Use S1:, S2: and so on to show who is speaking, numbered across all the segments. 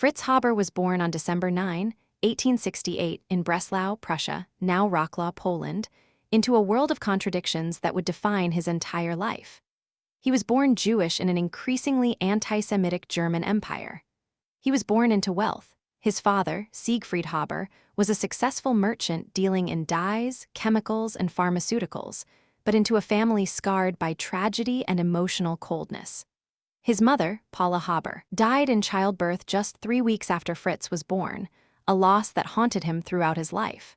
S1: Fritz Haber was born on December 9, 1868, in Breslau, Prussia, now Wrocław, Poland, into a world of contradictions that would define his entire life. He was born Jewish in an increasingly anti-Semitic German empire. He was born into wealth. His father, Siegfried Haber, was a successful merchant dealing in dyes, chemicals, and pharmaceuticals, but into a family scarred by tragedy and emotional coldness. His mother, Paula Haber, died in childbirth just 3 weeks after Fritz was born, a loss that haunted him throughout his life.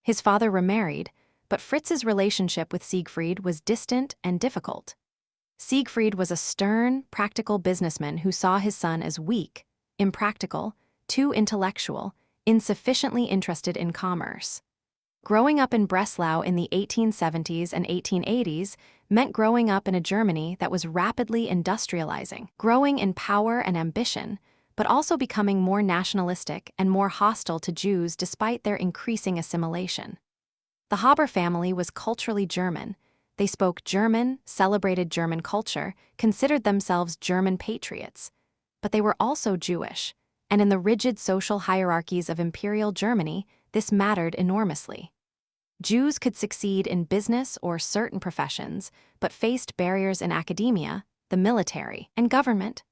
S1: His father remarried, but Fritz's relationship with Siegfried was distant and difficult. Siegfried was a stern, practical businessman who saw his son as weak, impractical, too intellectual, insufficiently interested in commerce. Growing up in Breslau in the 1870s and 1880s meant growing up in a Germany that was rapidly industrializing, growing in power and ambition, but also becoming more nationalistic and more hostile to Jews despite their increasing assimilation. The Haber family was culturally German. They spoke German, celebrated German culture, considered themselves German patriots. But they were also Jewish, and in the rigid social hierarchies of Imperial Germany, this mattered enormously. Jews could succeed in business or certain professions, but faced barriers in academia, the military, and government.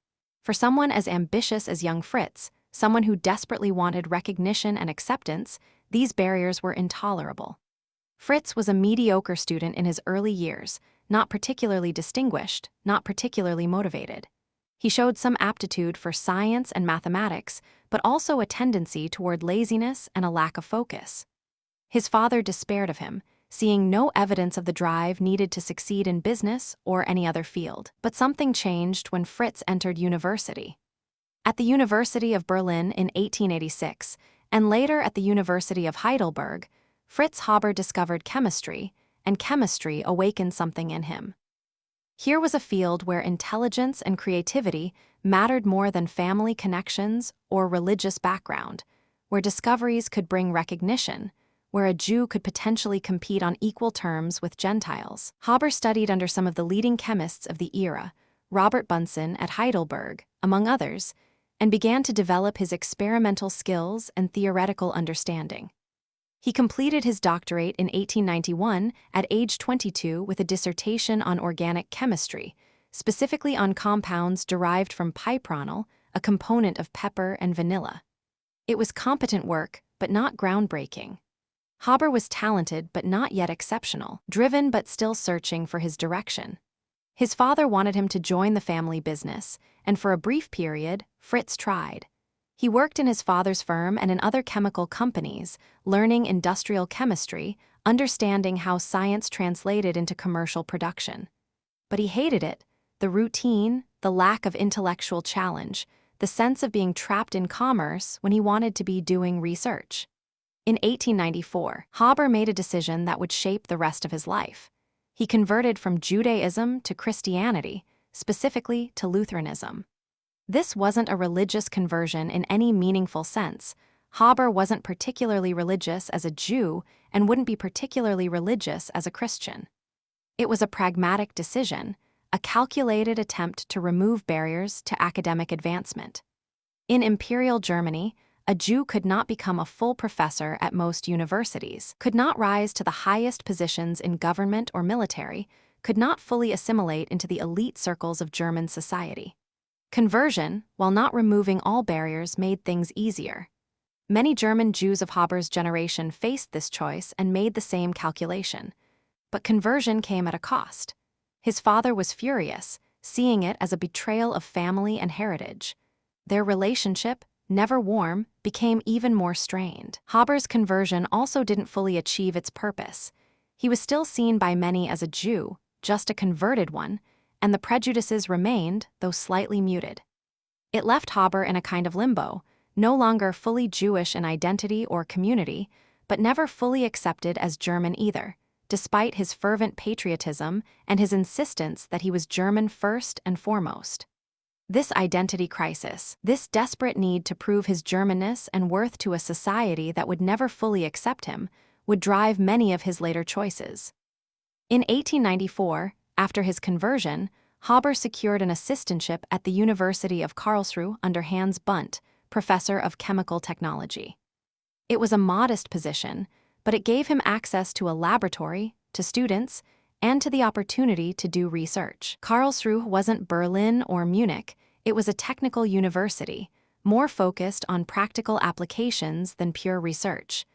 S1: For someone as ambitious as young Fritz, someone who desperately wanted recognition and acceptance, these barriers were intolerable. Fritz was a mediocre student in his early years, not particularly distinguished, not particularly motivated. He showed some aptitude for science and mathematics, but also a tendency toward laziness and a lack of focus. His father despaired of him, seeing no evidence of the drive needed to succeed in business or any other field. But something changed when Fritz entered university. At the University of Berlin in 1886, and later at the University of Heidelberg, Fritz Haber discovered chemistry, and chemistry awakened something in him. Here was a field where intelligence and creativity mattered more than family connections or religious background, where discoveries could bring recognition, where a Jew could potentially compete on equal terms with Gentiles. Haber studied under some of the leading chemists of the era, Robert Bunsen at Heidelberg, among others, and began to develop his experimental skills and theoretical understanding. He completed his doctorate in 1891 at age 22 with a dissertation on organic chemistry, specifically on compounds derived from piperonal, a component of pepper and vanilla. It was competent work, but not groundbreaking. Haber was talented but not yet exceptional, driven but still searching for his direction. His father wanted him to join the family business, and for a brief period, Fritz tried. He worked in his father's firm and in other chemical companies, learning industrial chemistry, understanding how science translated into commercial production. But he hated it, the routine, the lack of intellectual challenge, the sense of being trapped in commerce when he wanted to be doing research. In 1894, Haber made a decision that would shape the rest of his life. He converted from Judaism to Christianity, specifically to Lutheranism. This wasn't a religious conversion in any meaningful sense. Haber wasn't particularly religious as a Jew and wouldn't be particularly religious as a Christian. It was a pragmatic decision, a calculated attempt to remove barriers to academic advancement. In Imperial Germany, a Jew could not become a full professor at most universities, could not rise to the highest positions in government or military, could not fully assimilate into the elite circles of German society. Conversion, while not removing all barriers, made things easier. Many German Jews of Haber's generation faced this choice and made the same calculation. But conversion came at a cost. His father was furious, seeing it as a betrayal of family and heritage. Their relationship, never warm, became even more strained. Haber's conversion also didn't fully achieve its purpose. He was still seen by many as a Jew, just a converted one, and the prejudices remained, though slightly muted. It left Haber in a kind of limbo, no longer fully Jewish in identity or community, but never fully accepted as German either, despite his fervent patriotism and his insistence that he was German first and foremost. This identity crisis, this desperate need to prove his Germanness and worth to a society that would never fully accept him, would drive many of his later choices. In 1894, after his conversion, Haber secured an assistantship at the University of Karlsruhe under Hans Bundt, professor of chemical technology. It was a modest position, but it gave him access to a laboratory, to students, and to the opportunity to do research. Karlsruhe wasn't Berlin or Munich, it was a technical university, more focused on practical applications than pure research.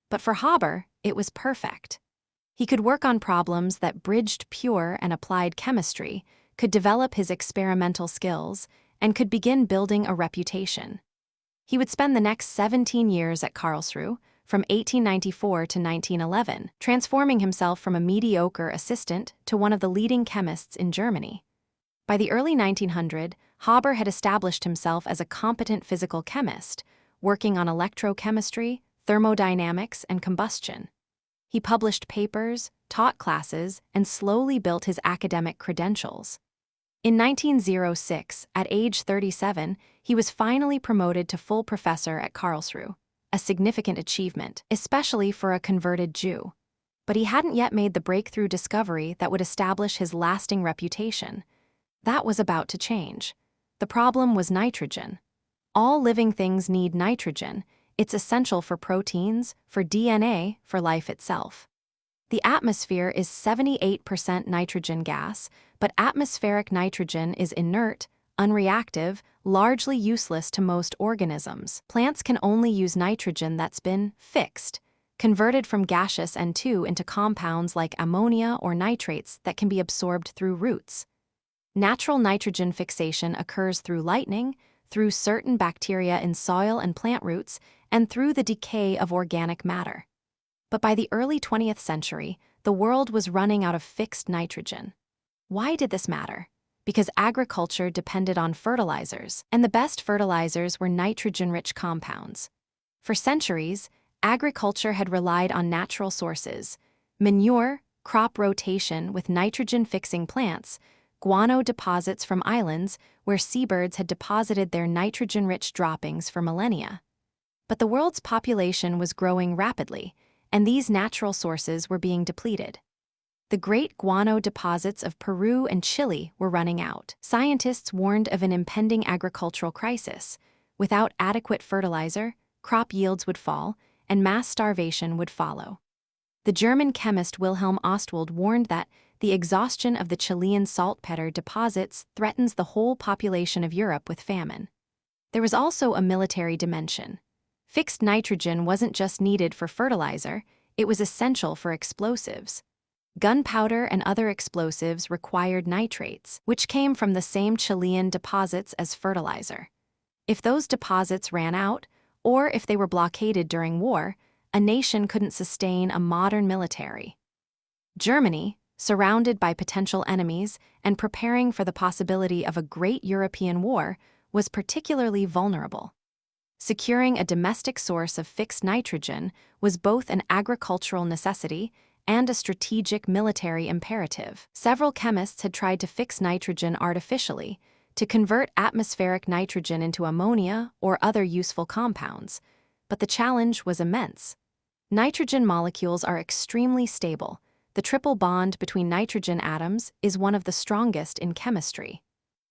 S1: But for Haber, it was perfect. He could work on problems that bridged pure and applied chemistry, could develop his experimental skills, and could begin building a reputation. He would spend the next 17 years at Karlsruhe, from 1894 to 1911, transforming himself from a mediocre assistant to one of the leading chemists in Germany. By the early 1900s, Haber had established himself as a competent physical chemist, working on electrochemistry, thermodynamics, and combustion. He published papers, taught classes, and slowly built his academic credentials. In 1906, at age 37, he was finally promoted to full professor at Karlsruhe, a significant achievement, especially for a converted Jew. But he hadn't yet made the breakthrough discovery that would establish his lasting reputation. That was about to change. The problem was nitrogen. All living things need nitrogen. It's essential for proteins, for DNA, for life itself. The atmosphere is 78% nitrogen gas, but atmospheric nitrogen is inert, unreactive, largely useless to most organisms. Plants can only use nitrogen that's been fixed, converted from gaseous N2 into compounds like ammonia or nitrates that can be absorbed through roots. Natural nitrogen fixation occurs through lightning, through certain bacteria in soil and plant roots, and through the decay of organic matter. But by the early 20th century, the world was running out of fixed nitrogen. Why did this matter? Because agriculture depended on fertilizers, and the best fertilizers were nitrogen-rich compounds. For centuries, agriculture had relied on natural sources: manure, crop rotation with nitrogen-fixing plants, guano deposits from islands where seabirds had deposited their nitrogen-rich droppings for millennia. But the world's population was growing rapidly, and these natural sources were being depleted. The great guano deposits of Peru and Chile were running out. Scientists warned of an impending agricultural crisis. Without adequate fertilizer, crop yields would fall, and mass starvation would follow. The German chemist Wilhelm Ostwald warned that the exhaustion of the Chilean saltpeter deposits threatens the whole population of Europe with famine. There was also a military dimension. Fixed nitrogen wasn't just needed for fertilizer, it was essential for explosives. Gunpowder and other explosives required nitrates, which came from the same Chilean deposits as fertilizer. If those deposits ran out, or if they were blockaded during war, a nation couldn't sustain a modern military. Germany, surrounded by potential enemies and preparing for the possibility of a great European war, was particularly vulnerable. Securing a domestic source of fixed nitrogen was both an agricultural necessity and a strategic military imperative. Several chemists had tried to fix nitrogen artificially, to convert atmospheric nitrogen into ammonia or other useful compounds, but the challenge was immense. Nitrogen molecules are extremely stable. The triple bond between nitrogen atoms is one of the strongest in chemistry.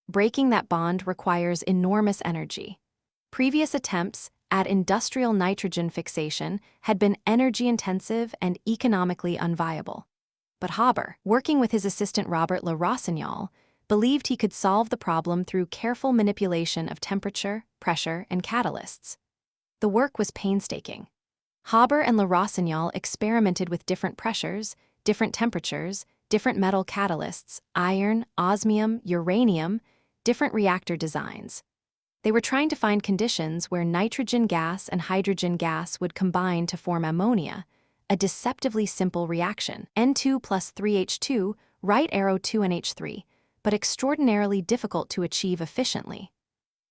S1: Breaking that bond requires enormous energy. Previous attempts at industrial nitrogen fixation had been energy-intensive and economically unviable. But Haber, working with his assistant Robert Le Rossignol, believed he could solve the problem through careful manipulation of temperature, pressure, and catalysts. The work was painstaking. Haber and Le Rossignol experimented with different pressures, different temperatures, different metal catalysts, iron, osmium, uranium, different reactor designs. They were trying to find conditions where nitrogen gas and hydrogen gas would combine to form ammonia, a deceptively simple reaction, N2 plus 3H2, right arrow 2NH3, but extraordinarily difficult to achieve efficiently.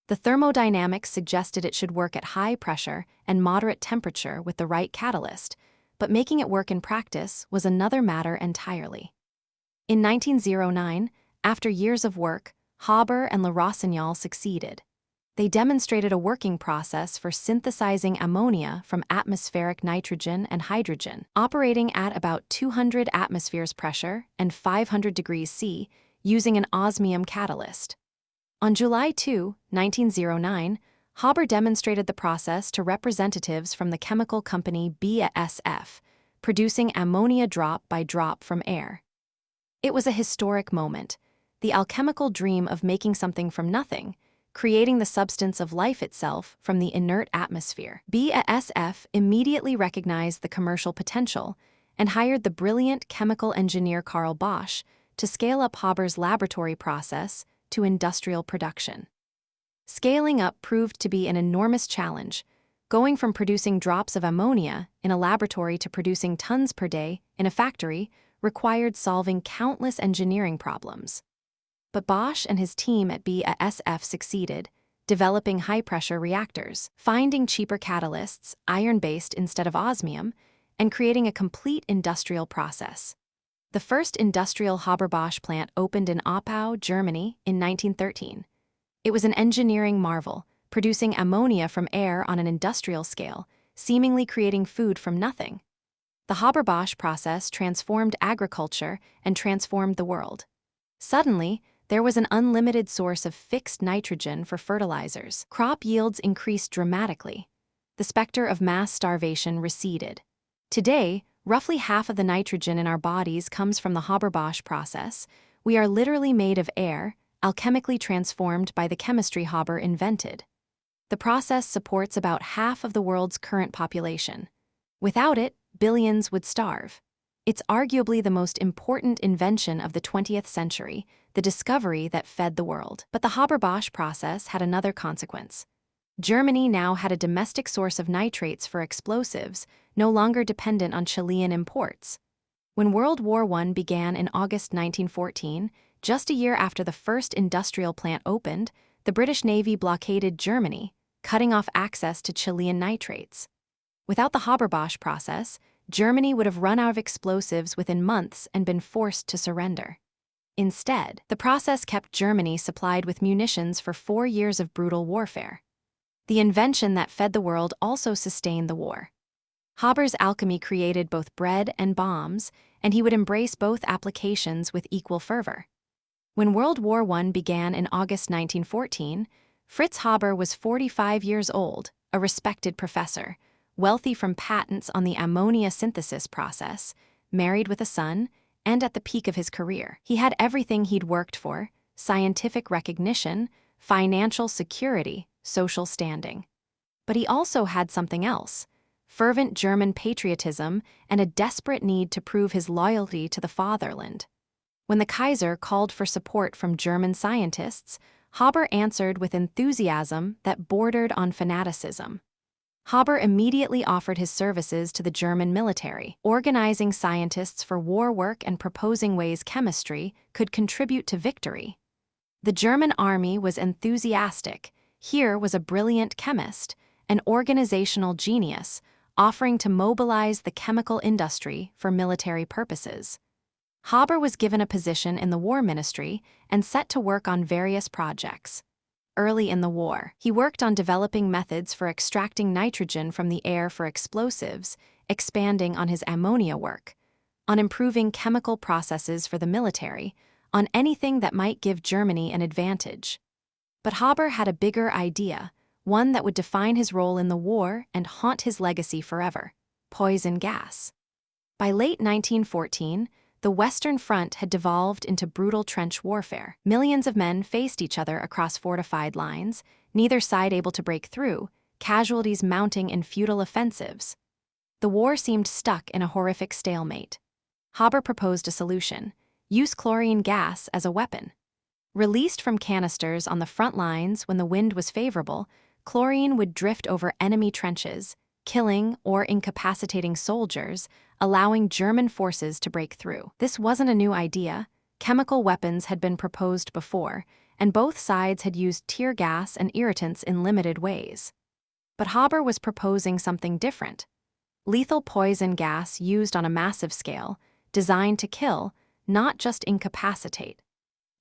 S1: The thermodynamics suggested it should work at high pressure and moderate temperature with the right catalyst, but making it work in practice was another matter entirely. In 1909, after years of work, Haber and Le Rossignol succeeded. They demonstrated a working process for synthesizing ammonia from atmospheric nitrogen and hydrogen, operating at about 200 atmospheres pressure and 500 degrees C, using an osmium catalyst. On July 2, 1909, Haber demonstrated the process to representatives from the chemical company BASF, producing ammonia drop by drop from air. It was a historic moment, the alchemical dream of making something from nothing, creating the substance of life itself from the inert atmosphere. BASF immediately recognized the commercial potential and hired the brilliant chemical engineer Karl Bosch to scale up Haber's laboratory process to industrial production. Scaling up proved to be an enormous challenge, going from producing drops of ammonia in a laboratory to producing tons per day in a factory required solving countless engineering problems. But Bosch and his team at BASF succeeded, developing high-pressure reactors, finding cheaper catalysts, iron-based instead of osmium, and creating a complete industrial process. The first industrial Haber-Bosch plant opened in Oppau, Germany, in 1913. It was an engineering marvel, producing ammonia from air on an industrial scale, seemingly creating food from nothing. The Haber-Bosch process transformed agriculture and transformed the world. Suddenly, there was an unlimited source of fixed nitrogen for fertilizers. Crop yields increased dramatically. The specter of mass starvation receded. Today, roughly half of the nitrogen in our bodies comes from the Haber-Bosch process. We are literally made of air, alchemically transformed by the chemistry Haber invented. The process supports about half of the world's current population. Without it, billions would starve. It's arguably the most important invention of the 20th century, the discovery that fed the world. But the Haber-Bosch process had another consequence. Germany now had a domestic source of nitrates for explosives, no longer dependent on Chilean imports. When World War I began in August 1914, just a year after the first industrial plant opened, the British Navy blockaded Germany, cutting off access to Chilean nitrates. Without the Haber-Bosch process, Germany would have run out of explosives within months and been forced to surrender. Instead, the process kept Germany supplied with munitions for 4 years of brutal warfare. The invention that fed the world also sustained the war. Haber's alchemy created both bread and bombs, and he would embrace both applications with equal fervor. When World War I began in August 1914, Fritz Haber was 45 years old, a respected professor, wealthy from patents on the ammonia synthesis process, married with a son, and at the peak of his career. He had everything he'd worked for: scientific recognition, financial security, social standing. But he also had something else: fervent German patriotism and a desperate need to prove his loyalty to the fatherland. When the Kaiser called for support from German scientists, Haber answered with enthusiasm that bordered on fanaticism. Haber immediately offered his services to the German military, organizing scientists for war work and proposing ways chemistry could contribute to victory. The German army was enthusiastic. Here was a brilliant chemist, an organizational genius, offering to mobilize the chemical industry for military purposes. Haber was given a position in the War Ministry and set to work on various projects. Early in the war, he worked on developing methods for extracting nitrogen from the air for explosives, expanding on his ammonia work, on improving chemical processes for the military, on anything that might give Germany an advantage. But Haber had a bigger idea, one that would define his role in the war and haunt his legacy forever: poison gas. By late 1914, the Western Front had devolved into brutal trench warfare. Millions of men faced each other across fortified lines, neither side able to break through, casualties mounting in futile offensives. The war seemed stuck in a horrific stalemate. Haber proposed a solution: use chlorine gas as a weapon. Released from canisters on the front lines when the wind was favorable, chlorine would drift over enemy trenches, killing or incapacitating soldiers, allowing German forces to break through. This wasn't a new idea. Chemical weapons had been proposed before, and both sides had used tear gas and irritants in limited ways. But Haber was proposing something different: lethal poison gas used on a massive scale, designed to kill, not just incapacitate.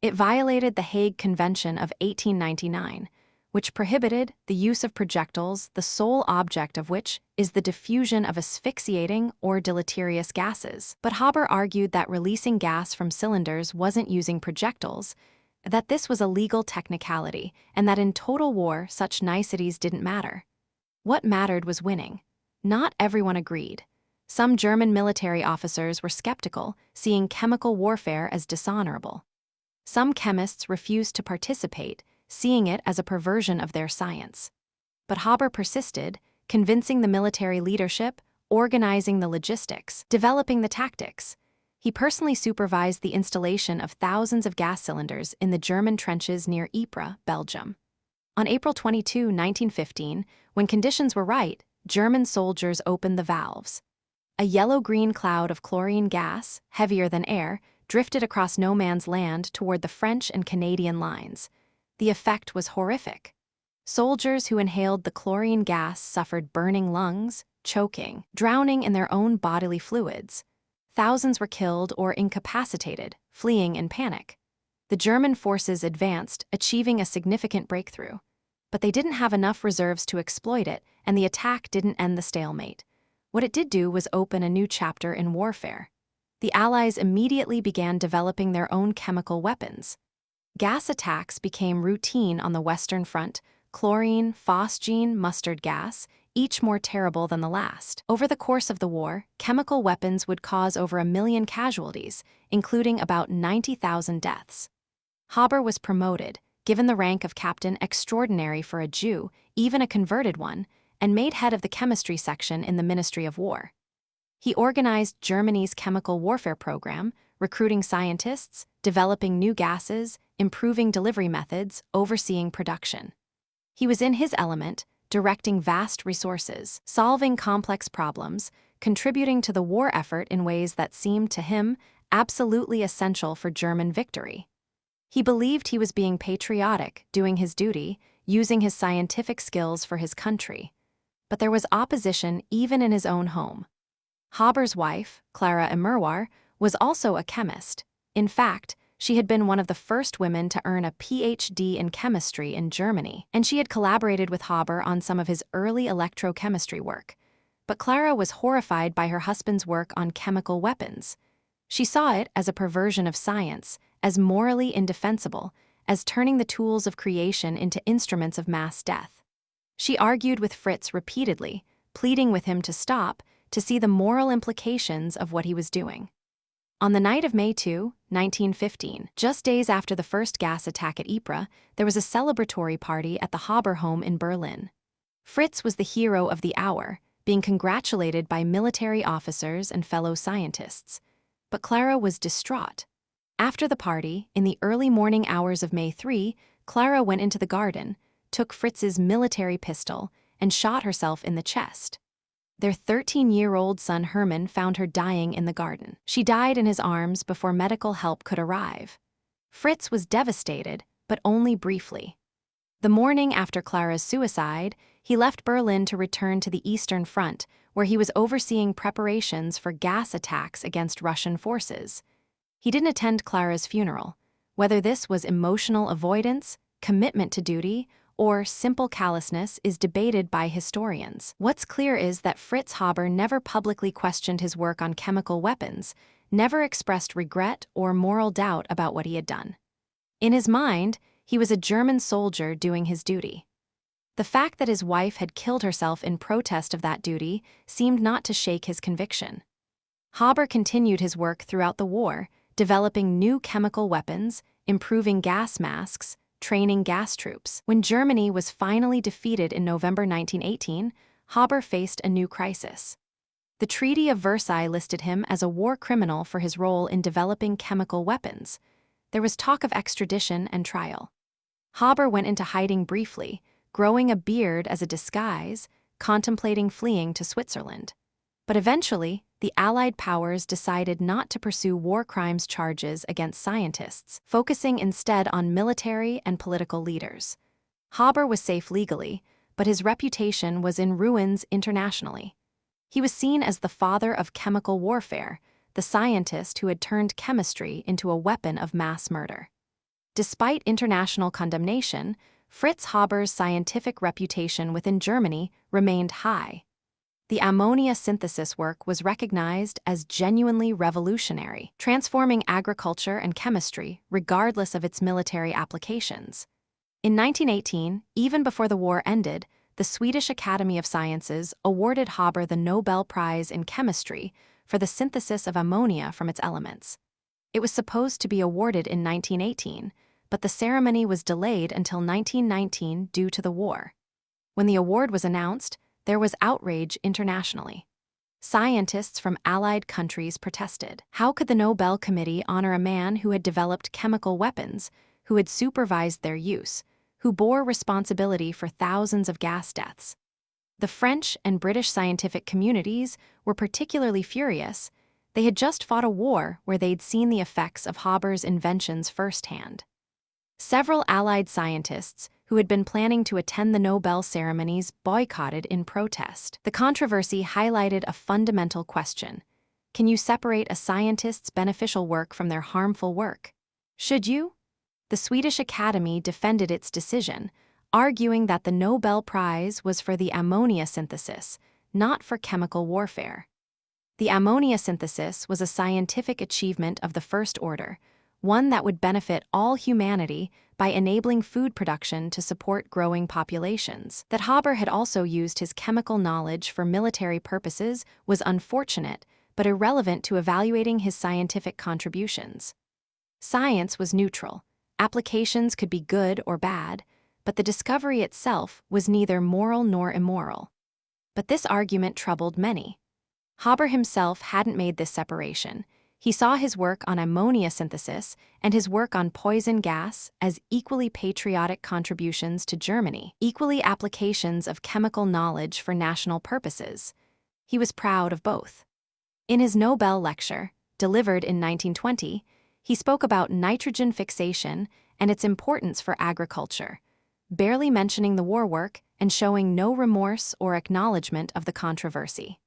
S1: It violated the Hague Convention of 1899, which prohibited the use of projectiles the sole object of which is the diffusion of asphyxiating or deleterious gases. But Haber argued that releasing gas from cylinders wasn't using projectiles, that this was a legal technicality and that in total war such niceties didn't matter. What mattered was winning. Not everyone agreed. Some German military officers were skeptical, seeing chemical warfare as dishonorable. Some chemists refused to participate, seeing it as a perversion of their science. But Haber persisted, convincing the military leadership, organizing the logistics, developing the tactics. He personally supervised the installation of thousands of gas cylinders in the German trenches near Ypres, Belgium. On April 22, 1915, when conditions were right, German soldiers opened the valves. A yellow-green cloud of chlorine gas, heavier than air, drifted across no man's land toward the French and Canadian lines. The effect was horrific. Soldiers who inhaled the chlorine gas suffered burning lungs, choking, drowning in their own bodily fluids. Thousands were killed or incapacitated, fleeing in panic. The German forces advanced, achieving a significant breakthrough. But they didn't have enough reserves to exploit it, and the attack didn't end the stalemate. What it did do was open a new chapter in warfare. The Allies immediately began developing their own chemical weapons. Gas attacks became routine on the Western Front: chlorine, phosgene, mustard gas, each more terrible than the last. Over the course of the war, chemical weapons would cause over 1 million casualties, including about 90,000 deaths. Haber was promoted, given the rank of captain extraordinary for a Jew, even a converted one, and made head of the chemistry section in the Ministry of War. He organized Germany's chemical warfare program, recruiting scientists, developing new gases, improving delivery methods, overseeing production. He was in his element, directing vast resources, solving complex problems, contributing to the war effort in ways that seemed to him absolutely essential for German victory. He believed he was being patriotic, doing his duty, using his scientific skills for his country. But there was opposition even in his own home. Haber's wife, Clara, was also a chemist. In fact, she had been one of the first women to earn a PhD in chemistry in Germany, and she had collaborated with Haber on some of his early electrochemistry work. But Clara was horrified by her husband's work on chemical weapons. She saw it as a perversion of science, as morally indefensible, as turning the tools of creation into instruments of mass death. She argued with Fritz repeatedly, pleading with him to stop, to see the moral implications of what he was doing. On the night of May 2, 1915, just days after the first gas attack at Ypres, there was a celebratory party at the Haber home in Berlin. Fritz was the hero of the hour, being congratulated by military officers and fellow scientists. But Clara was distraught. After the party, in the early morning hours of May 3, Clara went into the garden, took Fritz's military pistol, and shot herself in the chest. Their 13-year-old son Hermann found her dying in the garden. She died in his arms before medical help could arrive. Fritz was devastated, but only briefly. The morning after Clara's suicide, he left Berlin to return to the Eastern Front, where he was overseeing preparations for gas attacks against Russian forces. He didn't attend Clara's funeral. Whether this was emotional avoidance, commitment to duty, or simple callousness is debated by historians. What's clear is that Fritz Haber never publicly questioned his work on chemical weapons, never expressed regret or moral doubt about what he had done. In his mind, he was a German soldier doing his duty. The fact that his wife had killed herself in protest of that duty seemed not to shake his conviction. Haber continued his work throughout the war, developing new chemical weapons, improving gas masks, training gas troops. When Germany was finally defeated in November 1918, Haber faced a new crisis. The Treaty of Versailles listed him as a war criminal for his role in developing chemical weapons. There was talk of extradition and trial. Haber went into hiding briefly, growing a beard as a disguise, contemplating fleeing to Switzerland. But eventually, the Allied powers decided not to pursue war crimes charges against scientists, focusing instead on military and political leaders. Haber was safe legally, but his reputation was in ruins internationally. He was seen as the father of chemical warfare, the scientist who had turned chemistry into a weapon of mass murder. Despite international condemnation, Fritz Haber's scientific reputation within Germany remained high. The ammonia synthesis work was recognized as genuinely revolutionary, transforming agriculture and chemistry regardless of its military applications. In 1918, even before the war ended, the Swedish Academy of Sciences awarded Haber the Nobel Prize in Chemistry for the synthesis of ammonia from its elements. It was supposed to be awarded in 1918, but the ceremony was delayed until 1919 due to the war. When the award was announced, there was outrage internationally. Scientists from Allied countries protested. How could the Nobel Committee honor a man who had developed chemical weapons, who had supervised their use, who bore responsibility for thousands of gas deaths? The French and British scientific communities were particularly furious. They had just fought a war where they'd seen the effects of Haber's inventions firsthand. Several Allied scientists who had been planning to attend the Nobel ceremonies boycotted in protest. The controversy highlighted a fundamental question. Can you separate a scientist's beneficial work from their harmful work? Should you? The Swedish Academy defended its decision, arguing that the Nobel Prize was for the ammonia synthesis, not for chemical warfare. The ammonia synthesis was a scientific achievement of the first order, one that would benefit all humanity by enabling food production to support growing populations. That Haber had also used his chemical knowledge for military purposes was unfortunate, but irrelevant to evaluating his scientific contributions. Science was neutral. Applications could be good or bad, but the discovery itself was neither moral nor immoral. But this argument troubled many. Haber himself hadn't made this separation. He saw his work on ammonia synthesis and his work on poison gas as equally patriotic contributions to Germany, equally applications of chemical knowledge for national purposes. He was proud of both. In his Nobel lecture, delivered in 1920, he spoke about nitrogen fixation and its importance for agriculture, barely mentioning the war work and showing no remorse or acknowledgement of the controversy.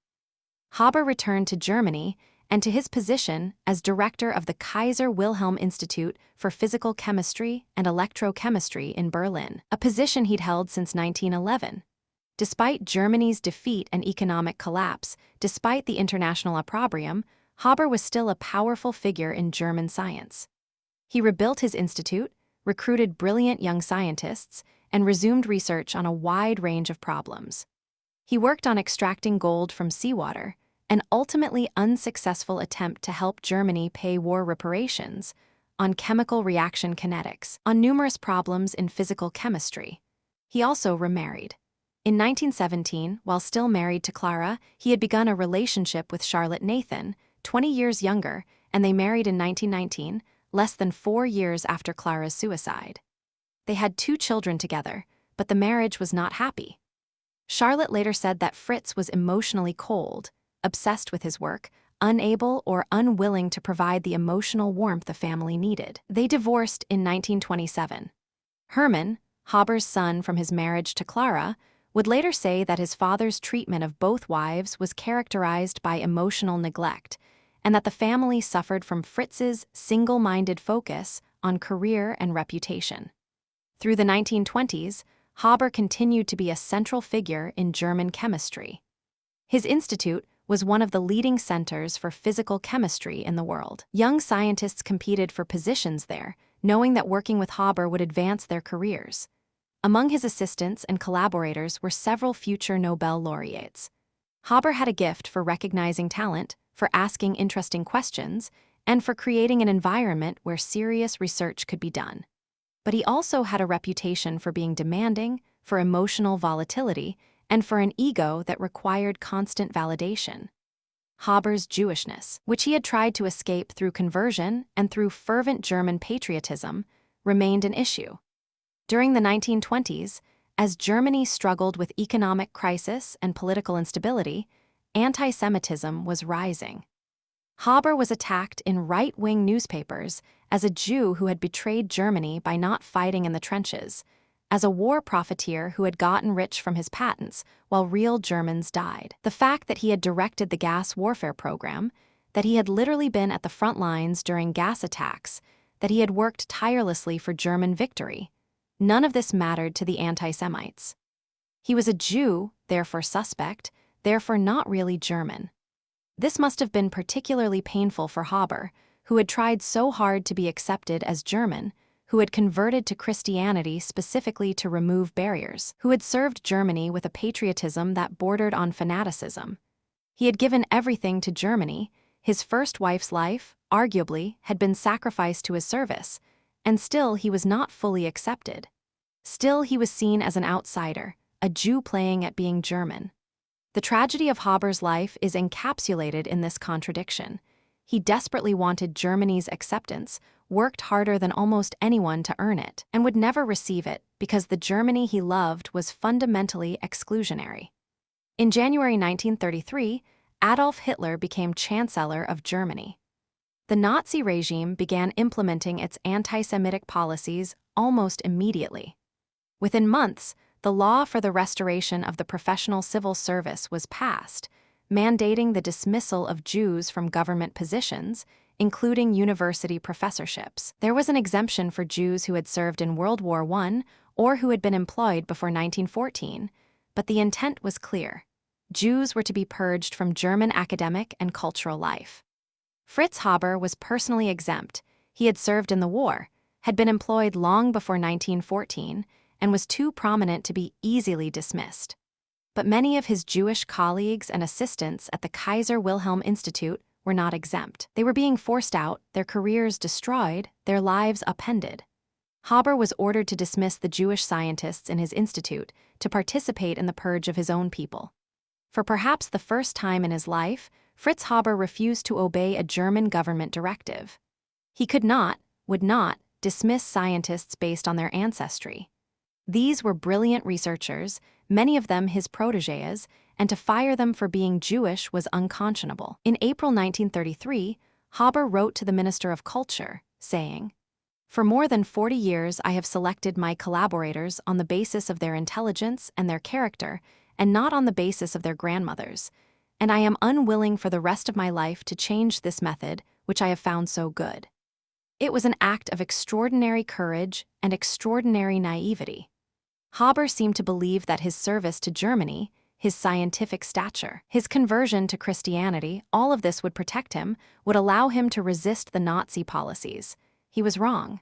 S1: Haber returned to Germany and to his position as director of the Kaiser Wilhelm Institute for Physical Chemistry and Electrochemistry in Berlin, a position he'd held since 1911. Despite Germany's defeat and economic collapse, despite the international opprobrium, Haber was still a powerful figure in German science. He rebuilt his institute, recruited brilliant young scientists, and resumed research on a wide range of problems. He worked on extracting gold from seawater, an ultimately unsuccessful attempt to help Germany pay war reparations, on chemical reaction kinetics, on numerous problems in physical chemistry. He also remarried. In 1917, while still married to Clara, he had begun a relationship with Charlotte Nathan, 20 years younger, and they married in 1919, less than 4 years after Clara's suicide. They had 2 children together, but the marriage was not happy. Charlotte later said that Fritz was emotionally cold, obsessed with his work, unable or unwilling to provide the emotional warmth the family needed. They divorced in 1927. Hermann, Haber's son from his marriage to Clara, would later say that his father's treatment of both wives was characterized by emotional neglect, and that the family suffered from Fritz's single-minded focus on career and reputation. Through the 1920s, Haber continued to be a central figure in German chemistry. His institute was one of the leading centers for physical chemistry in the world. Young scientists competed for positions there, knowing that working with Haber would advance their careers. Among his assistants and collaborators were several future Nobel laureates. Haber had a gift for recognizing talent, for asking interesting questions, and for creating an environment where serious research could be done. But he also had a reputation for being demanding, for emotional volatility, and for an ego that required constant validation. Haber's Jewishness, which he had tried to escape through conversion and through fervent German patriotism, remained an issue. During the 1920s, as Germany struggled with economic crisis and political instability, anti-Semitism was rising. Haber was attacked in right-wing newspapers as a Jew who had betrayed Germany by not fighting in the trenches, as a war profiteer who had gotten rich from his patents while real Germans died. The fact that he had directed the gas warfare program, that he had literally been at the front lines during gas attacks, that he had worked tirelessly for German victory, none of this mattered to the anti-Semites. He was a Jew, therefore suspect, therefore not really German. This must have been particularly painful for Haber, who had tried so hard to be accepted as German, who had converted to Christianity specifically to remove barriers, who had served Germany with a patriotism that bordered on fanaticism. He had given everything to Germany. His first wife's life, arguably, had been sacrificed to his service, and still he was not fully accepted. Still he was seen as an outsider, a Jew playing at being German. The tragedy of Haber's life is encapsulated in this contradiction. He desperately wanted Germany's acceptance, worked harder than almost anyone to earn it, and would never receive it because the Germany he loved was fundamentally exclusionary. In January 1933, Adolf Hitler became Chancellor of Germany. The Nazi regime began implementing its anti-Semitic policies almost immediately. Within months, the law for the restoration of the professional civil service was passed, mandating the dismissal of Jews from government positions, including university professorships. There was an exemption for Jews who had served in World War I or who had been employed before 1914, but the intent was clear. Jews were to be purged from German academic and cultural life. Fritz Haber was personally exempt. He had served in the war, had been employed long before 1914, and was too prominent to be easily dismissed. But many of his Jewish colleagues and assistants at the Kaiser Wilhelm Institute were not exempt. They were being forced out, their careers destroyed, their lives upended. Haber was ordered to dismiss the Jewish scientists in his institute to participate in the purge of his own people. For perhaps the first time in his life, Fritz Haber refused to obey a German government directive. He could not, would not, dismiss scientists based on their ancestry. These were brilliant researchers, many of them his protégés, and to fire them for being Jewish was unconscionable. In April 1933, Haber wrote to the Minister of Culture, saying, "For more than 40 years I have selected my collaborators on the basis of their intelligence and their character, and not on the basis of their grandmothers, and I am unwilling for the rest of my life to change this method, which I have found so good." It was an act of extraordinary courage and extraordinary naivety. Haber seemed to believe that his service to Germany, his scientific stature, his conversion to Christianity, all of this would protect him, would allow him to resist the Nazi policies. He was wrong.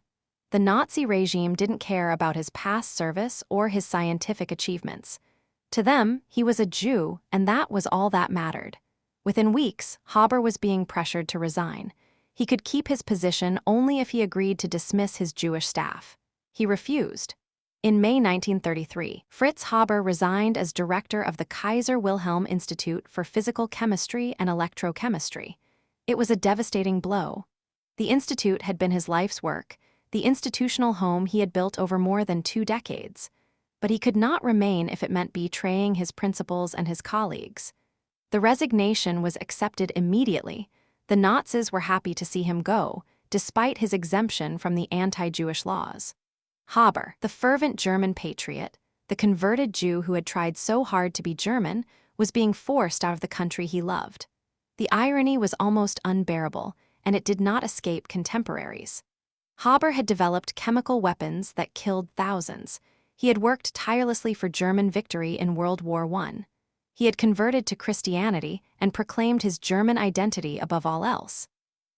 S1: The Nazi regime didn't care about his past service or his scientific achievements. To them, he was a Jew, and that was all that mattered. Within weeks, Haber was being pressured to resign. He could keep his position only if he agreed to dismiss his Jewish staff. He refused. In May 1933, Fritz Haber resigned as director of the Kaiser Wilhelm Institute for Physical Chemistry and Electrochemistry. It was a devastating blow. The institute had been his life's work, the institutional home he had built over more than 2 decades. But he could not remain if it meant betraying his principles and his colleagues. The resignation was accepted immediately. The Nazis were happy to see him go, despite his exemption from the anti-Jewish laws. Haber, the fervent German patriot, the converted Jew who had tried so hard to be German, was being forced out of the country he loved. The irony was almost unbearable, and it did not escape contemporaries. Haber had developed chemical weapons that killed thousands. He had worked tirelessly for German victory in World War I. He had converted to Christianity and proclaimed his German identity above all else.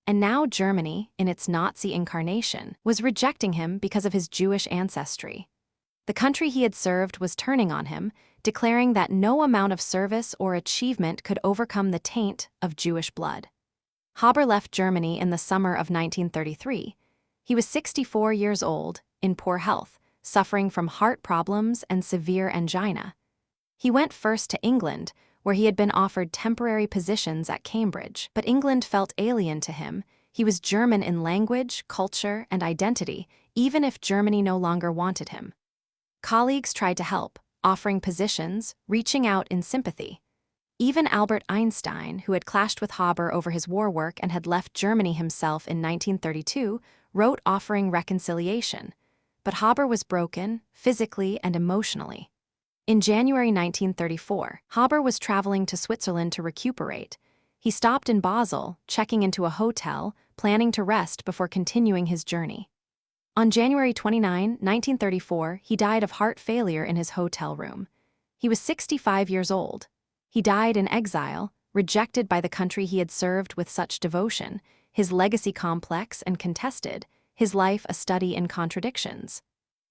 S1: And now Germany, in its Nazi incarnation, was rejecting him because of his Jewish ancestry. The country he had served was turning on him, declaring that no amount of service or achievement could overcome the taint of Jewish blood. Haber left Germany in the summer of 1933. He was 64 years old, in poor health, suffering from heart problems and severe angina. He went first to England, where he had been offered temporary positions at Cambridge, but England felt alien to him. He was German in language, culture, and identity, even if Germany no longer wanted him. Colleagues tried to help, offering positions, reaching out in sympathy. Even Albert Einstein, who had clashed with Haber over his war work and had left Germany himself in 1932, wrote offering reconciliation. But Haber was broken, physically and emotionally. In January 1934, Haber was traveling to Switzerland to recuperate. He stopped in Basel, checking into a hotel, planning to rest before continuing his journey. On January 29, 1934, he died of heart failure in his hotel room. He was 65 years old. He died in exile, rejected by the country he had served with such devotion, his legacy complex and contested, his life a study in contradictions.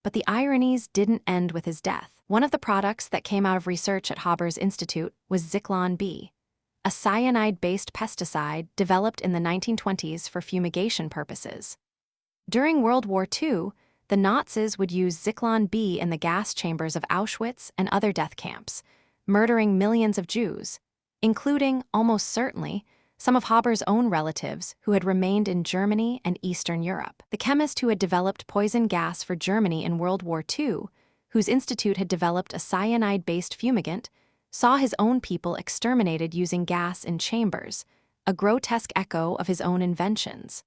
S1: But the ironies didn't end with his death. One of the products that came out of research at Haber's institute was Zyklon B, a cyanide-based pesticide developed in the 1920s for fumigation purposes. During World War II, the Nazis would use Zyklon B in the gas chambers of Auschwitz and other death camps, murdering millions of Jews, including, almost certainly, some of Haber's own relatives who had remained in Germany and Eastern Europe. The chemist who had developed poison gas for Germany in World War II, whose institute had developed a cyanide-based fumigant, saw his own people exterminated using gas in chambers, a grotesque echo of his own inventions.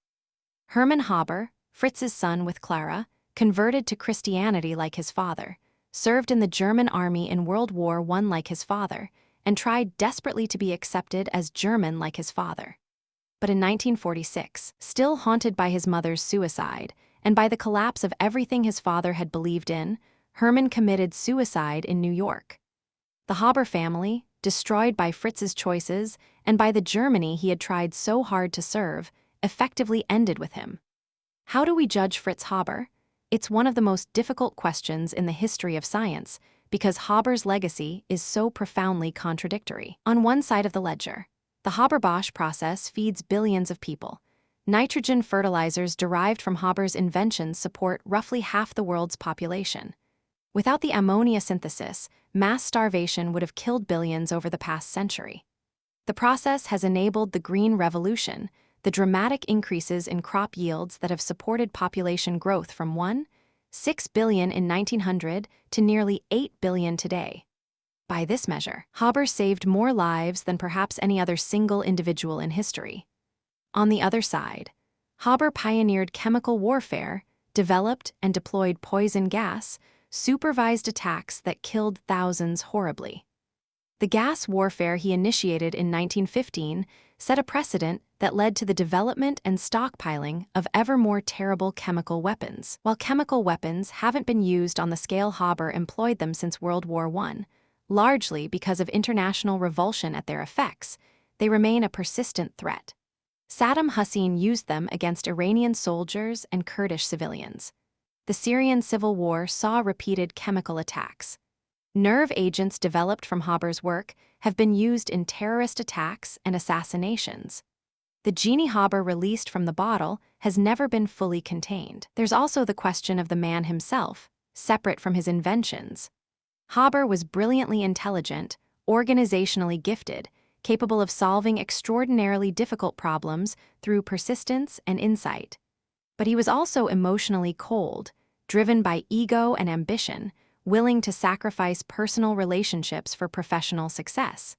S1: Hermann Haber, Fritz's son with Clara, converted to Christianity like his father, served in the German army in World War I like his father, and tried desperately to be accepted as German like his father. But in 1946, still haunted by his mother's suicide and by the collapse of everything his father had believed in, Hermann committed suicide in New York. The Haber family, destroyed by Fritz's choices and by the Germany he had tried so hard to serve, effectively ended with him. How do we judge Fritz Haber? It's one of the most difficult questions in the history of science, because Haber's legacy is so profoundly contradictory. On one side of the ledger, the Haber-Bosch process feeds billions of people. Nitrogen fertilizers derived from Haber's inventions support roughly half the world's population. Without the ammonia synthesis, mass starvation would have killed billions over the past century. The process has enabled the Green Revolution, the dramatic increases in crop yields that have supported population growth from 1.6 billion in 1900 to nearly 8 billion today. By this measure, Haber saved more lives than perhaps any other single individual in history. On the other side, Haber pioneered chemical warfare, developed and deployed poison gas, supervised attacks that killed thousands horribly. The gas warfare he initiated in 1915 set a precedent that led to the development and stockpiling of ever more terrible chemical weapons. While chemical weapons haven't been used on the scale Haber employed them since World War I, largely because of international revulsion at their effects, they remain a persistent threat. Saddam Hussein used them against Iranian soldiers and Kurdish civilians. The Syrian civil war saw repeated chemical attacks. Nerve agents developed from Haber's work have been used in terrorist attacks and assassinations. The genie Haber released from the bottle has never been fully contained. There's also the question of the man himself, separate from his inventions. Haber was brilliantly intelligent, organizationally gifted, capable of solving extraordinarily difficult problems through persistence and insight. But he was also emotionally cold, driven by ego and ambition, willing to sacrifice personal relationships for professional success.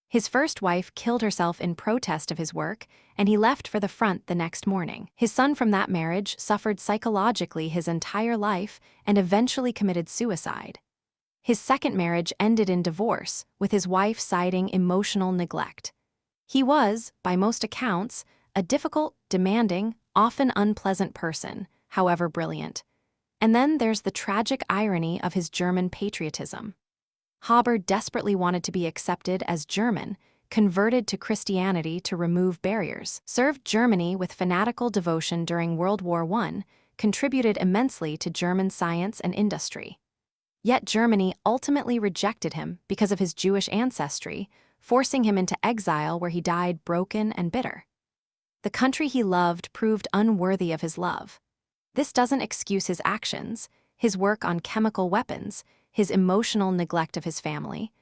S1: His first wife killed herself in protest of his work, and he left for the front the next morning. His son from that marriage suffered psychologically his entire life and eventually committed suicide. His second marriage ended in divorce, with his wife citing emotional neglect. He was, by most accounts, a difficult, demanding, often unpleasant person, however brilliant. And then there's the tragic irony of his German patriotism. Haber desperately wanted to be accepted as German, converted to Christianity to remove barriers, served Germany with fanatical devotion during World War I, contributed immensely to German science and industry. Yet Germany ultimately rejected him because of his Jewish ancestry, forcing him into exile where he died broken and bitter. The country he loved proved unworthy of his love. This doesn't excuse his actions, his work on chemical weapons, his emotional neglect of his family,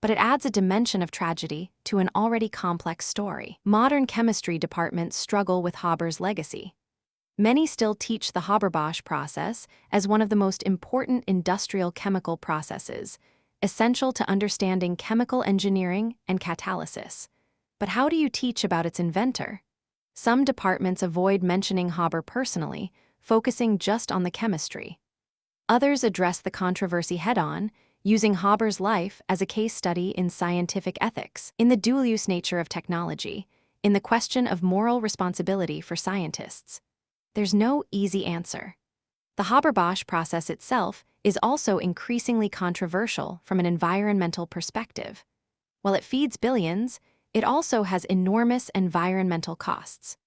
S1: but it adds a dimension of tragedy to an already complex story. Modern chemistry departments struggle with Haber's legacy. Many still teach the Haber-Bosch process as one of the most important industrial chemical processes, essential to understanding chemical engineering and catalysis. But how do you teach about its inventor? Some departments avoid mentioning Haber personally, focusing just on the chemistry. Others address the controversy head-on, using Haber's life as a case study in scientific ethics, in the dual-use nature of technology, in the question of moral responsibility for scientists. There's no easy answer. The Haber-Bosch process itself is also increasingly controversial from an environmental perspective. While it feeds billions, it also has enormous environmental costs.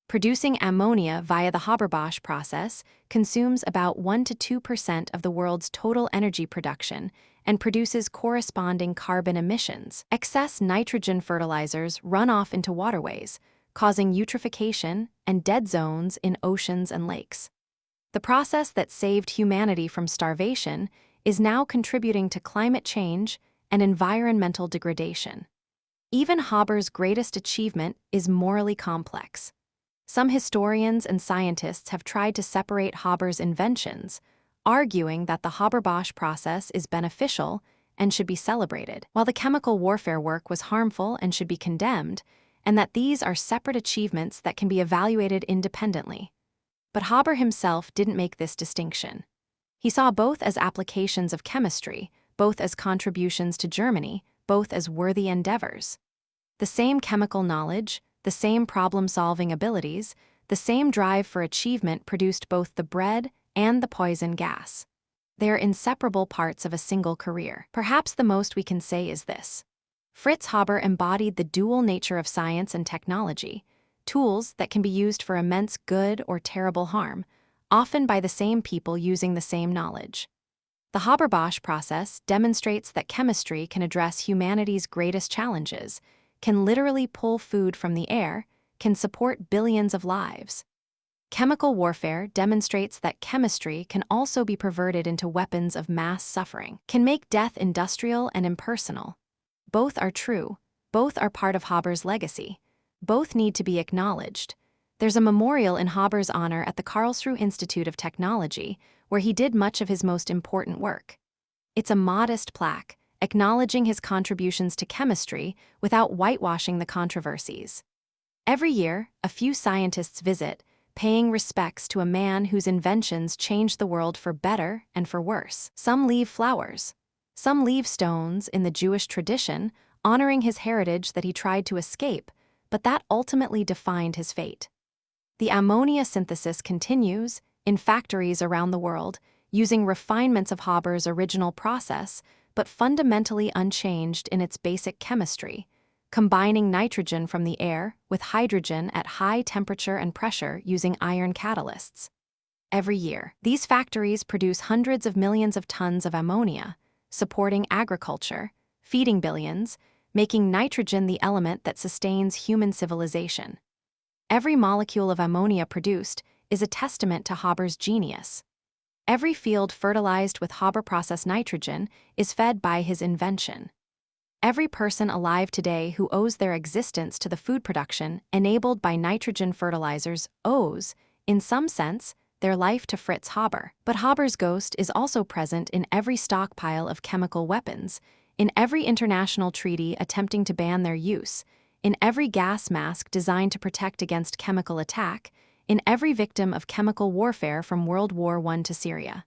S1: Producing ammonia via the Haber-Bosch process consumes about 1 to 2% of the world's total energy production and produces corresponding carbon emissions. Excess nitrogen fertilizers run off into waterways, causing eutrophication and dead zones in oceans and lakes. The process that saved humanity from starvation is now contributing to climate change and environmental degradation. Even Haber's greatest achievement is morally complex. Some historians and scientists have tried to separate Haber's inventions, arguing that the Haber-Bosch process is beneficial and should be celebrated, while the chemical warfare work was harmful and should be condemned, and that these are separate achievements that can be evaluated independently. But Haber himself didn't make this distinction. He saw both as applications of chemistry, both as contributions to Germany, both as worthy endeavors. The same chemical knowledge, the same problem-solving abilities, the same drive for achievement produced both the bread and the poison gas. They are inseparable parts of a single career. Perhaps the most we can say is this: Fritz Haber embodied the dual nature of science and technology, tools that can be used for immense good or terrible harm, often by the same people using the same knowledge. The Haber-Bosch process demonstrates that chemistry can address humanity's greatest challenges, can literally pull food from the air, can support billions of lives. Chemical warfare demonstrates that chemistry can also be perverted into weapons of mass suffering, can make death industrial and impersonal. Both are true, both are part of Haber's legacy, both need to be acknowledged. There's a memorial in Haber's honor at the Karlsruhe Institute of Technology, where he did much of his most important work. It's a modest plaque, acknowledging his contributions to chemistry without whitewashing the controversies. Every year, a few scientists visit, paying respects to a man whose inventions changed the world for better and for worse. Some leave flowers. Some leave stones in the Jewish tradition, honoring his heritage that he tried to escape, but that ultimately defined his fate. The ammonia synthesis continues, in factories around the world, using refinements of Haber's original process, but fundamentally unchanged in its basic chemistry, combining nitrogen from the air with hydrogen at high temperature and pressure using iron catalysts. Every year, these factories produce hundreds of millions of tons of ammonia, supporting agriculture, feeding billions, making nitrogen the element that sustains human civilization. Every molecule of ammonia produced is a testament to Haber's genius. Every field fertilized with Haber process nitrogen is fed by his invention. Every person alive today who owes their existence to the food production enabled by nitrogen fertilizers owes, in some sense, their life to Fritz Haber. But Haber's ghost is also present in every stockpile of chemical weapons, in every international treaty attempting to ban their use, in every gas mask designed to protect against chemical attack, in every victim of chemical warfare from World War I to Syria.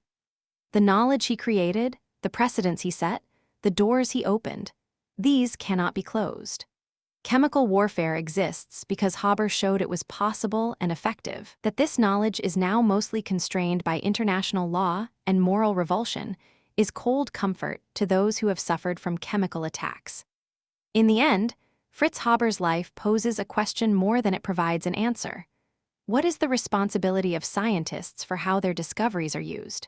S1: The knowledge he created, the precedents he set, the doors he opened, these cannot be closed. Chemical warfare exists because Haber showed it was possible and effective. That this knowledge is now mostly constrained by international law and moral revulsion is cold comfort to those who have suffered from chemical attacks. In the end, Fritz Haber's life poses a question more than it provides an answer. What is the responsibility of scientists for how their discoveries are used?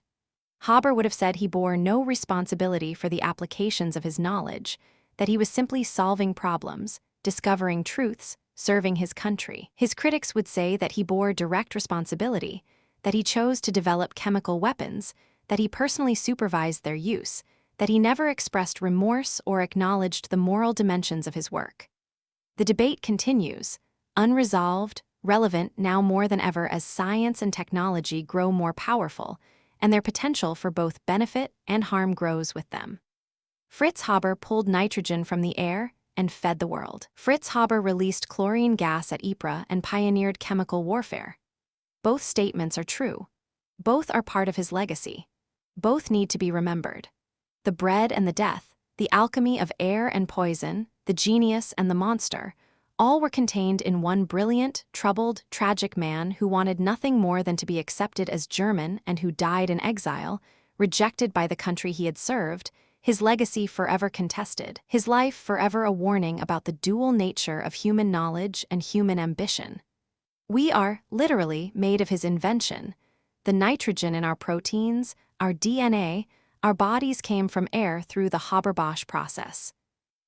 S1: Haber would have said he bore no responsibility for the applications of his knowledge, that he was simply solving problems, discovering truths, serving his country. His critics would say that he bore direct responsibility, that he chose to develop chemical weapons, that he personally supervised their use, that he never expressed remorse or acknowledged the moral dimensions of his work. The debate continues, unresolved, relevant now more than ever as science and technology grow more powerful, and their potential for both benefit and harm grows with them. Fritz Haber pulled nitrogen from the air and fed the world. Fritz Haber released chlorine gas at Ypres and pioneered chemical warfare. Both statements are true. Both are part of his legacy. Both need to be remembered. The bread and the death, the alchemy of air and poison, the genius and the monster, all were contained in one brilliant, troubled, tragic man who wanted nothing more than to be accepted as German and who died in exile, rejected by the country he had served, his legacy forever contested, his life forever a warning about the dual nature of human knowledge and human ambition. We are, literally, made of his invention. The nitrogen in our proteins, our DNA, our bodies came from air through the Haber-Bosch process.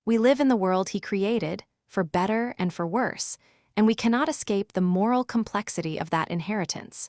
S1: We live in the world he created, for better and for worse, and we cannot escape the moral complexity of that inheritance.